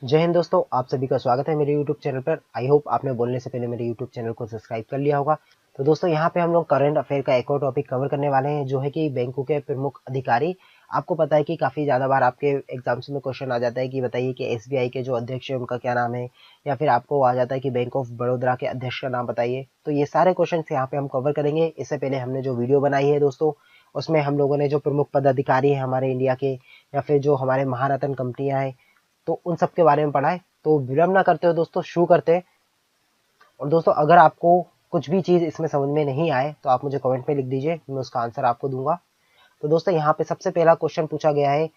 जय हिंद दोस्तों, आप सभी का स्वागत है मेरे YouTube चैनल पर। आई होप आपने बोलने से पहले मेरे YouTube चैनल को सब्सक्राइब कर लिया होगा। तो दोस्तों यहाँ पे हम लोग करंट अफेयर का एक और टॉपिक कवर करने वाले हैं, जो है कि बैंकों के प्रमुख अधिकारी। आपको पता है कि काफ़ी ज़्यादा बार आपके एग्जाम्स में क्वेश्चन आ जाता है कि बताइए कि SBI के जो अध्यक्ष है उनका क्या नाम है, या फिर आपको आ जाता है कि बैंक ऑफ बड़ौदा के अध्यक्ष का नाम बताइए। तो ये सारे क्वेश्चन यहाँ पे हम कवर करेंगे। इससे पहले हमने जो वीडियो बनाई है दोस्तों, उसमें हम लोगों ने जो प्रमुख पदाधिकारी हैं हमारे इंडिया के, या फिर जो हमारे महारत्न कंपनियां हैं, तो उन सब के बारे में पढ़ा है। तो विलंब ना करते हो दोस्तों, शुरू करते हैं। और दोस्तों अगर आपको कुछ भी चीज़ इसमें समझ में नहीं आए तो आप मुझे कमेंट में लिख दीजिए, मैं उसका आंसर आपको दूंगा। तो दोस्तों यहाँ पे सबसे पहला क्वेश्चन पूछा गया है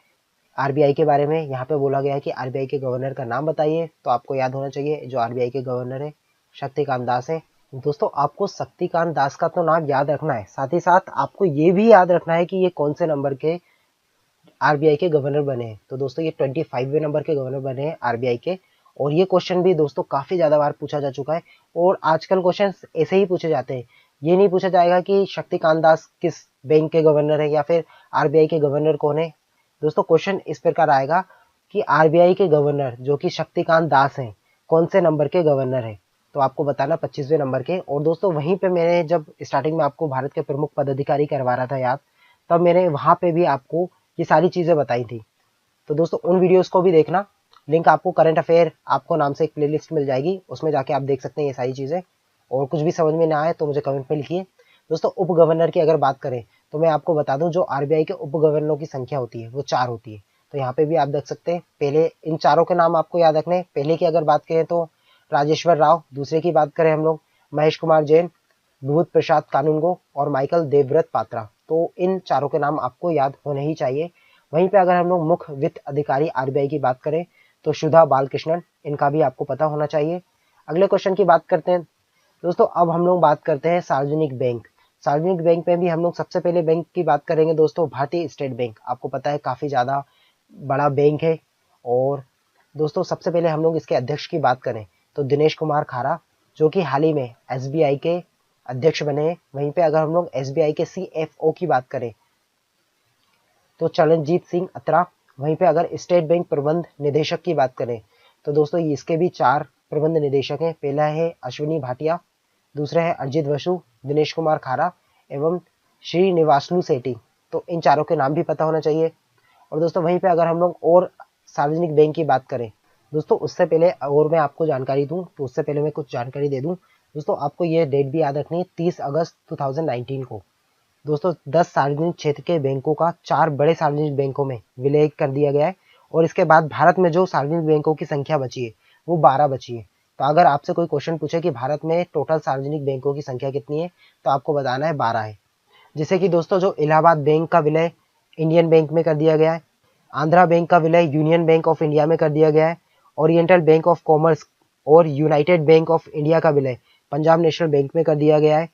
आरबीआई के बारे में। यहाँ पे बोला गया है कि आरबीआई के गवर्नर का नाम बताइए। तो आपको याद होना चाहिए जो आरबीआई के गवर्नर है शक्तिकांत दास है। दोस्तों आपको शक्तिकांत दास का तो नाम याद रखना है, साथ ही साथ आपको ये भी याद रखना है कि ये कौन से नंबर के आरबीआई के गवर्नर बने हैं। तो दोस्तों ये 25वें नंबर के गवर्नर बने हैं आरबीआई के। और ये क्वेश्चन भी दोस्तों काफी ज्यादा बार पूछा जा चुका है, और आजकल क्वेश्चन ऐसे ही पूछे जाते हैं। ये नहीं पूछा जाएगा कि शक्तिकांत दास किस बैंक के गवर्नर है या फिर आरबीआई के गवर्नर कौन है। दोस्तों क्वेश्चन इस प्रकार आएगा कि आरबीआई के गवर्नर जो कि शक्तिकांत दास हैं, कौन से नंबर के गवर्नर है। तो आपको बताना 25वें नंबर के। और दोस्तों वहीं पे मैंने जब स्टार्टिंग में आपको भारत के प्रमुख पदाधिकारी करवा रहा था याद, तब मैंने वहां पे भी आपको ये सारी चीजें बताई थी। तो दोस्तों उन वीडियोस को भी देखना। लिंक आपको करंट अफेयर आपको नाम से एक प्लेलिस्ट मिल जाएगी, उसमें जाके आप देख सकते हैं ये सारी चीजें। और कुछ भी समझ में ना आए तो मुझे कमेंट में लिखिए। दोस्तों उप गवर्नर की अगर बात करें तो मैं आपको बता दूं, जो आरबीआई के उप गवर्नरों की संख्या होती है वो 4 होती है। तो यहाँ पे भी आप देख सकते हैं। पहले इन चारों के नाम आपको याद रखने। पहले की अगर बात करें तो राजेश्वर राव, दूसरे की बात करें हम लोग महेश कुमार जैन, विभूत प्रसाद कानूनगो और माइकल देवव्रत पात्रा। तो इन चारों के नाम आपको याद होने ही चाहिए। वहीं पे अगर हम लोग मुख्य वित्त अधिकारी आरबीआई की बात करें तो सुधा बालकृष्णन, इनका भी आपको पता होना चाहिए। अगले क्वेश्चन की बात करते हैं दोस्तों। अब हम लोग बात करते हैं सार्वजनिक बैंक। सार्वजनिक बैंक में भी हम लोग सबसे पहले बैंक की बात करेंगे दोस्तों, भारतीय स्टेट बैंक। आपको पता है काफी ज्यादा बड़ा बैंक है। और दोस्तों सबसे पहले हम लोग इसके अध्यक्ष की बात करें तो दिनेश कुमार खारा, जो कि हाल ही में एसबीआई के अध्यक्ष बने हैं। वहीं पे अगर हम लोग एसबीआई के सीएफओ की बात करें तो चरणजीत सिंह अत्रा। वहीं पे अगर स्टेट बैंक प्रबंध निदेशक की बात करें तो दोस्तों इसके भी 4 प्रबंध निदेशक हैं। पहला है अश्विनी भाटिया, दूसरा है अरिजित बसु, दिनेश कुमार खारा एवं श्रीनिवासलू सेठी। तो इन चारों के नाम भी पता होना चाहिए। और दोस्तों वहीं पे अगर हम लोग और सार्वजनिक बैंक की बात करें दोस्तों, उससे पहले और मैं आपको जानकारी दूं, तो उससे पहले मैं कुछ जानकारी दे दूं। दोस्तों आपको ये डेट भी याद रखनी है, 30 अगस्त 2019 को दोस्तों 10 सार्वजनिक क्षेत्र के बैंकों का 4 बड़े सार्वजनिक बैंकों में विलय कर दिया गया है। और इसके बाद भारत में जो सार्वजनिक बैंकों की संख्या बची है वो 12 बची है। तो अगर आपसे कोई क्वेश्चन पूछे कि भारत में टोटल सार्वजनिक बैंकों की संख्या कितनी है, तो आपको बताना है 12 है। जिससे कि दोस्तों जो इलाहाबाद बैंक का विलय इंडियन बैंक में कर दिया गया है, आंध्रा बैंक का विलय यूनियन बैंक ऑफ इंडिया में कर दिया गया है, ओरिएंटल बैंक ऑफ कॉमर्स और यूनाइटेड बैंक ऑफ इंडिया का विलय पंजाब नेशनल बैंक में कर दिया गया है,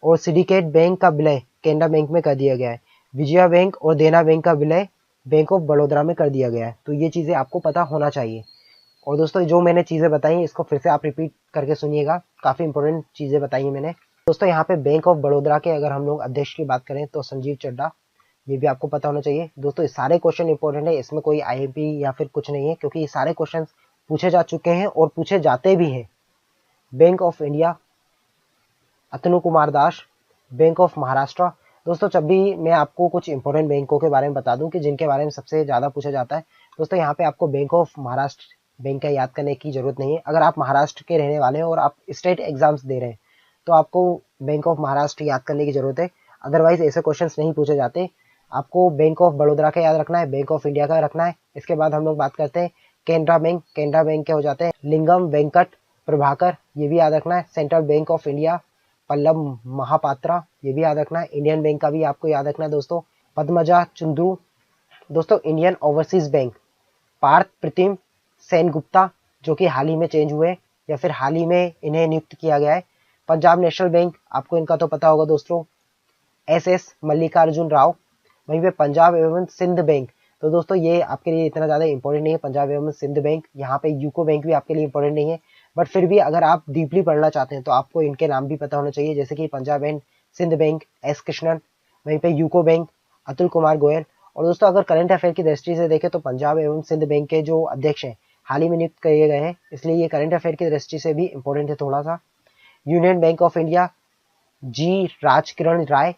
और सिंडिकेट बैंक का विलय कैनरा बैंक में कर दिया गया है। विजया बैंक और देना बैंक का विलय बैंक ऑफ बड़ौदा में कर दिया गया है। तो ये चीजें आपको पता होना चाहिए। और दोस्तों जो मैंने चीजें बताई इसको फिर से आप रिपीट करके सुनिएगा, काफी इंपॉर्टेंट चीजें बताई मैंने। दोस्तों यहाँ पे बैंक ऑफ बड़ौदा के अगर हम लोग अध्यक्ष की बात करें तो संजीव चड्डा, ये भी आपको पता होना चाहिए। दोस्तों ये सारे क्वेश्चन इंपॉर्टेंट है, इसमें कोई आईएमपी या फिर कुछ नहीं है, क्योंकि ये सारे क्वेश्चन पूछे जा चुके हैं और पूछे जाते भी हैं। Bank of India Atanu Kumar Das, bank of Maharashtra. दोस्तों जब भी मैं आपको कुछ इंपॉर्टेंट बैंकों के बारे में बता दूं कि जिनके बारे में सबसे ज्यादा पूछा जाता है, दोस्तों यहाँ पे आपको बैंक ऑफ महाराष्ट्र बैंक का याद करने की जरूरत नहीं है। अगर आप महाराष्ट्र के रहने वाले हैं और आप स्टेट एग्जाम्स दे रहे हैं तो आपको बैंक ऑफ महाराष्ट्र याद करने की जरूरत है। अदरवाइज ऐसे क्वेश्चन नहीं पूछे जाते। आपको बैंक ऑफ बड़ौदा का याद रखना है, बैंक ऑफ इंडिया का रखना है। इसके बाद हम लोग बात करते हैं कैनरा बैंक। कैनरा बैंक के हो जाते हैं लिंगम वेंकट प्रभाकर, ये भी याद रखना है। Central Bank of India Pallav Mahapatra, ये भी याद रखना है। इंडियन बैंक का भी आपको याद रखना है दोस्तों, पद्मजा चंद्रू। दोस्तों इंडियन ओवरसीज बैंक पार्थ प्रतिम सेन गुप्ता, जो कि हाल ही में चेंज हुए या फिर हाल ही में इन्हें नियुक्त किया गया है। पंजाब नेशनल बैंक, आपको इनका तो पता होगा दोस्तों, एस मल्लिकार्जुन राव। वहीं पे पंजाब एवं सिंध बैंक, तो दोस्तों ये आपके लिए इतना ज्यादा इंपॉर्टेंट नहीं है पंजाब एवं सिंध बैंक। यहाँ पे यूको बैंक भी आपके लिए इंपॉर्टेंट नहीं है, बट फिर भी अगर आप डीपली पढ़ना चाहते हैं तो आपको इनके नाम भी पता होना चाहिए, जैसे कि Punjab and Sind Bank S Krishnan, वहीं पे यूको बैंक अतुल कुमार गोयल। और दोस्तों अगर करंट अफेयर की दृष्टि से देखें तो पंजाब एवं सिंध बैंक के जो अध्यक्ष हैं हाल ही में नियुक्त किए गए हैं, इसलिए ये करंट अफेयर की दृष्टि से भी इंपॉर्टेंट है थोड़ा सा। यूनियन बैंक ऑफ इंडिया, जी राजकिरण राय।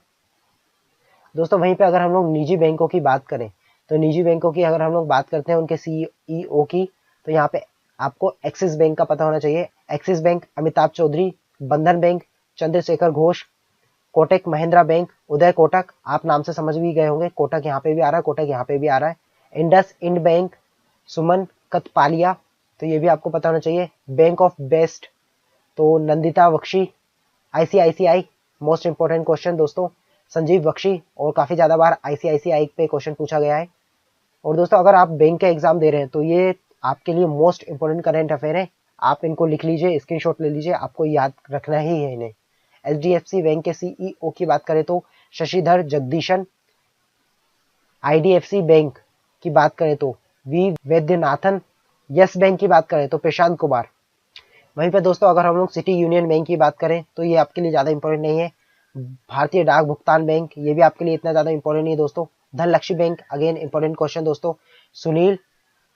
दोस्तों वहीं पे अगर हम लोग निजी बैंकों की बात करें, तो निजी बैंकों की अगर हम लोग बात करते हैं उनके सीईओ की, तो यहाँ पे आपको एक्सिस बैंक का पता होना चाहिए। एक्सिस बैंक अमिताभ चौधरी, बंधन बैंक चंद्रशेखर घोष, कोटक महिंद्रा बैंक उदय कोटक, आप नाम से समझ भी गए होंगे, कोटक यहाँ पे भी आ रहा है, कोटक यहाँ पे भी आ रहा है। इंडस इंड बैंक सुमन कतपालिया, तो ये भी आपको पता होना चाहिए। बैंक ऑफ बेस्ट तो Nandita Bakshi. ICICI, most important question दोस्तों, संजीव बख्शी, और काफी ज्यादा बार आईसीआईसीआई पे क्वेश्चन पूछा गया है। और दोस्तों अगर आप बैंक के एग्जाम दे रहे हैं तो ये आपके लिए मोस्ट इंपोर्टेंट करंट अफेयर है, आप इनको लिख लीजिए, स्क्रीनशॉट ले लीजिए, आपको याद रखना ही है इन्हें। एचडीएफसी बैंक के सीईओ की बात करें तो शशिधर जगदीशन। आईडीएफसी बैंक की बात करें तो वी वैद्यनाथन। यस बैंक की बात करें तो प्रशांत कुमार। वहीं पे दोस्तों अगर हम लोग सिटी यूनियन बैंक की बात करें तो ये आपके लिए ज्यादा इंपॉर्टेंट नहीं है। भारतीय डाक भुगतान बैंक, ये भी आपके लिए इतना ज्यादा इंपॉर्टेंट नहीं है दोस्तों। Dhanlaxmi bank, again important question दोस्तों। सुनील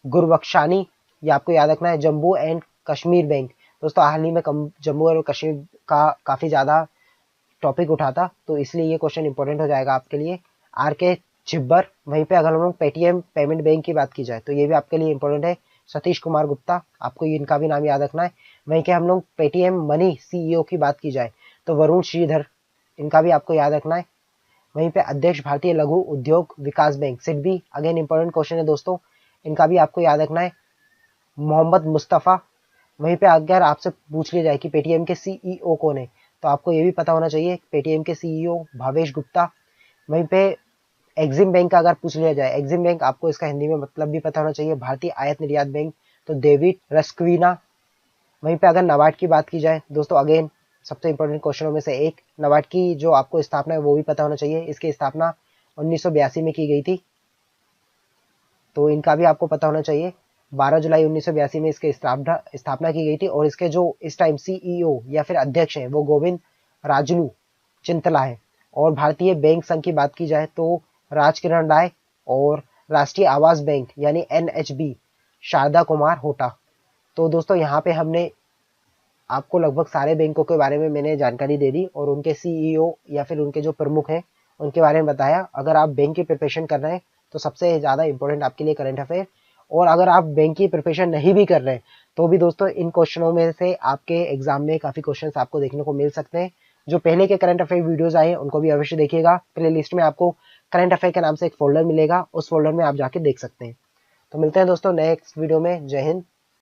गुरबख्शानी, ये आपको याद रखना है। जम्मू एंड कश्मीर बैंक, दोस्तों हाल ही में जम्मू और कश्मीर का काफी ज्यादा टॉपिक उठा था, तो इसलिए ये क्वेश्चन इंपॉर्टेंट हो जाएगा आपके लिए। आर के चिब्बर। वहीं पे अगर हम लोग पेटीएम पेमेंट बैंक की बात की जाए तो ये भी आपके लिए इंपॉर्टेंट है। सतीश कुमार गुप्ता, आपको इनका भी नाम याद रखना है। वहीं के हम लोग पेटीएम मनी सीईओ की बात की जाए तो वरुण श्रीधर, इनका भी आपको याद रखना है। वहीं पे अध्यक्ष Bharatiya Laghu Udyog Vikas bank SIDBI, again important question है दोस्तों, इनका भी आपको याद रखना है। मोहम्मद मुस्तफा। वहीं पे अगर आपसे पूछ लिया जाए कि पेटीएम के सीईओ कौन है तो आपको ये भी पता होना चाहिए, पेटीएम के सीईओ भावेश गुप्ता। वहीं पे एक्सिम बैंक का अगर पूछ लिया जाए, एक्सिम बैंक आपको इसका हिंदी में मतलब भी पता होना चाहिए, भारतीय आयात निर्यात बैंक, तो डेविड रस्क्वीना। वहीं पे अगर नाबार्ड की बात की जाए दोस्तों, अगेन सबसे इंपॉर्टेंट क्वेश्चनों में से एक, नाबार्ड की जो आपको स्थापना है वो भी पता होना चाहिए। इसकी स्थापना 1982 में की गई थी, तो इनका भी आपको पता होना चाहिए। 12 जुलाई 1982 में इसकी स्थापना की गई थी, और इसके जो इस टाइम सीईओ या फिर अध्यक्ष हैं वो गोविंद राजलू चिंतला है। और भारतीय बैंक संघ की बात की जाए तो राजकिरण राय, और राष्ट्रीय आवास बैंक यानी एनएचबी शारदा कुमार होटा। तो दोस्तों यहाँ पे हमने आपको लगभग सारे बैंकों के बारे में मैंने जानकारी दे दी, और उनके सीईओ या फिर उनके जो प्रमुख हैं उनके बारे में बताया। अगर आप बैंक की प्रिपरेशन कर रहे हैं तो सबसे ज़्यादा इंपॉर्टेंट आपके लिए करंट अफेयर, और अगर आप बैंक की प्रिपरेशन नहीं भी कर रहे हैं तो भी दोस्तों इन क्वेश्चनों में से आपके एग्जाम में काफ़ी क्वेश्चंस आपको देखने को मिल सकते हैं। जो पहले के करंट अफेयर वीडियोस आए हैं उनको भी अवश्य देखिएगा, प्ले लिस्ट में आपको करंट अफेयर के नाम से एक फोल्डर मिलेगा, उस फोल्डर में आप जाके देख सकते हैं। तो मिलते हैं दोस्तों नेक्स्ट वीडियो में। जय हिंद।